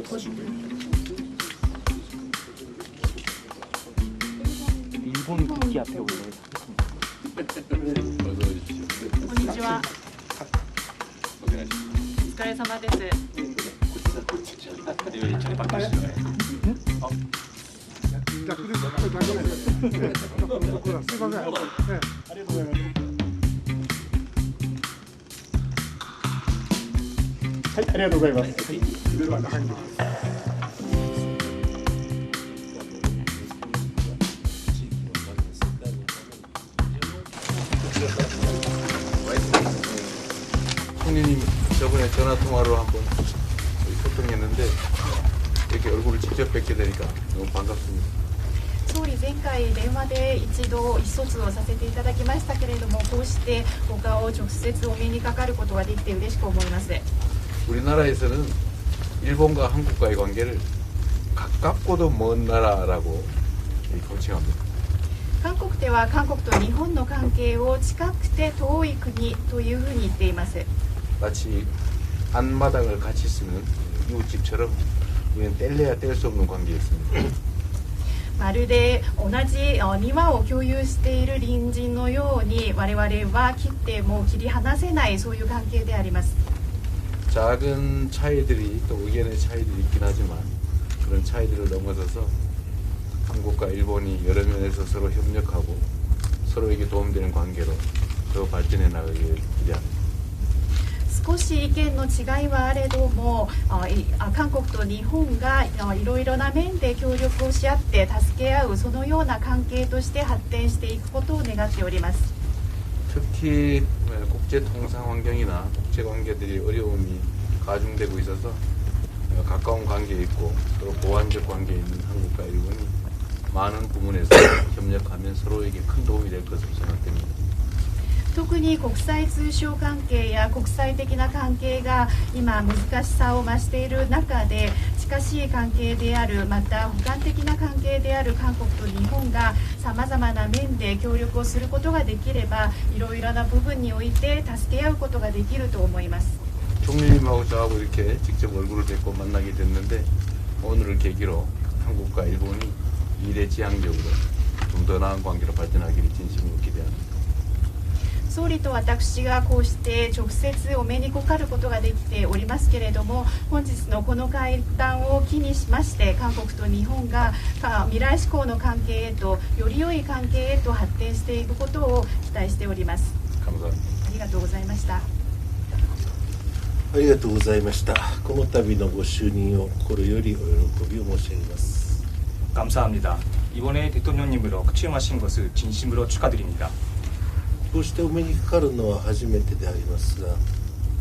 일본 국기 앞에 올라요. こんにちは。お疲れ様です。逆です。すいません。ありがとうございます。はい、ありがとうございます。총리님 저번에 전화 통화로 한번 소통했는데 이렇게 얼굴을 직접 뵙게 되니까 너무 반갑습니다. 総理、前回電話で一度意思疎通をさせていただきましたけれども、こうしてお顔を直接お目にかかることができて嬉しく思います。 우리나라에서는 일본과 한국과의 관계를 가깝고도 먼 나라라고 호칭합니다. 韓国では韓国と日本の関係を近くて遠い国というふうに言っています。 마치 앞마당을 같이 쓰는 이웃집처럼 우리는 뗄래야 뗄 수 없는 관계였습니다. まるで同じ庭を共有している隣人のように我々は切っても切り離せないそういう関係であります。 작은 차이들이 또 의견의 차이들이 있긴 하지만 그런 차이들을 넘어서서 한국과 일본이 여러 면에서 서로 협력하고 서로에게 도움되는 관계로 더 발전해 나가기를 기대합니다. 少し意見の違いはあれども、韓国と日本がいろいろな面で協力をし合って助け合うそのような関係として発展していくことを願っております。 특히 국제 통상 환경이나 국제 관계들이 어려움이 가중되고 있어서 가까운 관계에 있고 또 보완적 관계에 있는 한국과 일본이 많은 부분에서 협력하면 서로에게 큰 도움이 될 것으로 생각됩니다. 特に国際通商関係や国際的な関係が今難しさを増している中で近しい関係であるまた補完的な関係である韓国と日本がさまざまな面で協力をすることができればいろいろな部分において助け合うことができると思います。 총리님하고 저하고 이렇게 직접 얼굴을 뵙고 만나게 됐는데 오늘을 계기로 한국과 일본이 미래지향적으로 좀 더 나은 관계로 발전하기를 진심으로 기대합니다. 総理と私がこうして直接お目にかかることができておりますけれども本日のこの会談を機にしまして韓国と日本が未来志向の関係へとより良い関係へと発展していくことを期待しております。 감사합니다. ありがとうございました。 ありがとうございました。この度のご就任を心よりお喜びを申し上げます。 감사합니다. 이번에 대통령님으로 취임하신 것을 진심으로 축하드립니다. こうしてお目にかかるのは初めてでありますが、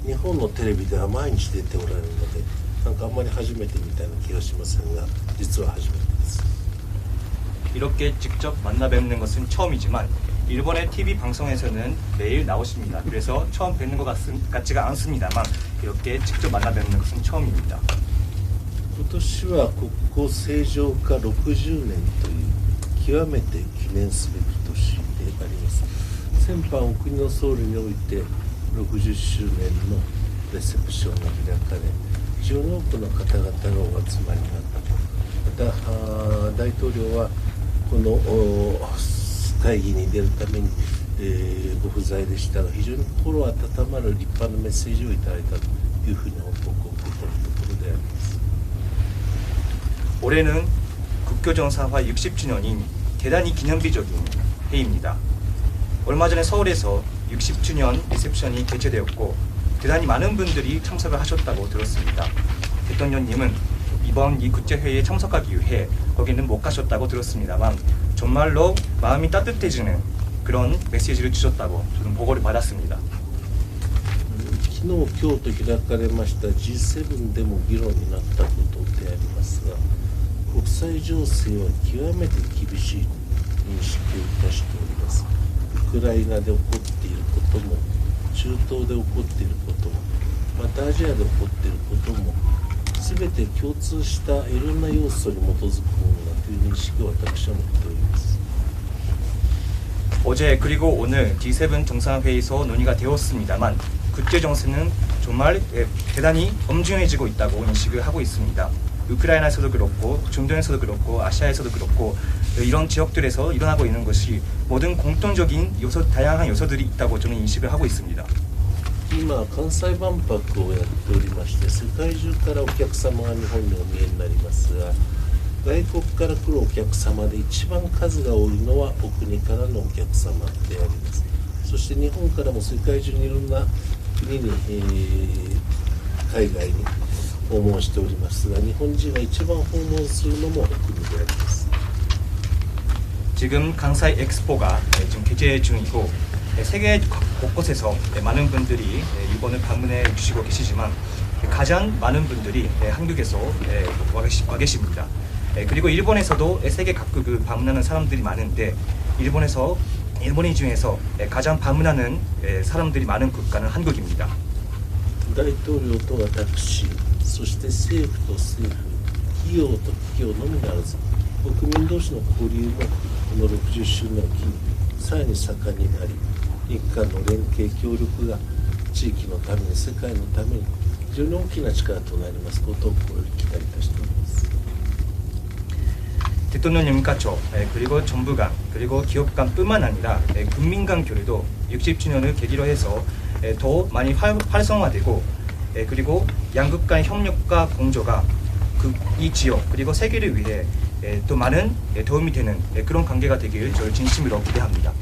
日本のテレビでは毎日出ておられるので、なんかあんまり初めてみたいな気がしませんが、実は初めてです。 이렇게 직접 만나 뵙는 것은 처음이지만 일본의 TV 방송에서는 매일 나오십니다. 그래서 처음 뵙는 것 같지가 않습니다만 이렇게 직접 만나 뵙는 것은 처음입니다. 今年は国交正常化60年という極めて記念すべき年であります。先般お国の総理において60周年のレセプションが開かれ非常に多くの方々がお集まりになったと。また大統領はこの会議に出るために、ご不在でしたが非常に心温まる立派なメッセージをいただいたというふうに報告を受け取るところであります。 올해는 국교정상화 60주년인 대단히 기념비적인 해입니다. 얼마 전에 서울에서 60주년 리셉션이 개최되었고 대단히 많은 분들이 참석을 하셨다고 들었습니다. 대통령님은 이번 이 국제회의에 참석하기 위해 거기는 못 가셨다고 들었습니다만 정말로 마음이 따뜻해지는 그런 메시지를 주셨다고 저는 보고를 받았습니다. 昨日今日と開かれました G7 でも議論になったことでありますが、国際情勢は極めて厳しい認識をいたしております。ウクライナで起こっていることも、中東で起こっていることも、またアジアで起こっていることも、全て共通したいろんな要素に基づくものだという認識を私は持っております。 어제 그리고 오늘 G7 정상회의에서 논의가 되었습니다만 국제 정세는 정말 대단히 엄중해지고 있다고 인식을 하고 있습니다. 우크라이나에서도 그렇고 중동에서도 그렇고 아시아에서도 그렇고 이런 지역들에서 일어나고 있는 것이 모든 공통적인 다양한 요소들이 있다고 저는 인식을 하고 있습니다. 今関西万博をやっておりまして世界中からお客様が日本にお見えになりますが外国から来るお客様で一番数が多いのはお国からのお客様であります。そして日本からも世界中にいろんな国に、海外に訪問しておりますが日本人が一番訪問するのもお国であります。 지금 강사이 엑스포가 지금 개최 중이고 세계 곳곳에서 많은 분들이 일본을 방문해 주시고 계시지만 가장 많은 분들이 한국에서 와 계십니다. 그리고 일본에서도 세계 각국을 방문하는 사람들이 많은데 일본인 중에서 가장 방문하는 사람들이 많은 국가는 한국입니다. 大統領と私そして政府と政府企業と企業のみならず国民同士の交流もこの60周年を機にさらに盛んになり日韓の連携協力が地域のために世界のために非常に大きな力となりますことを心より期待いたしております。 대통령님과초 그리고 정부 간 그리고 기업 간뿐만 아니라 국민 간 교류도 60주년을 계기로 해서 더 많이 활성화되고 그리고 양국 간 협력과 공조가 이 지역 그리고 세계를 위해 또 많은 도움이 되는 그런 관계가 되길 저를 진심으로 기대합니다.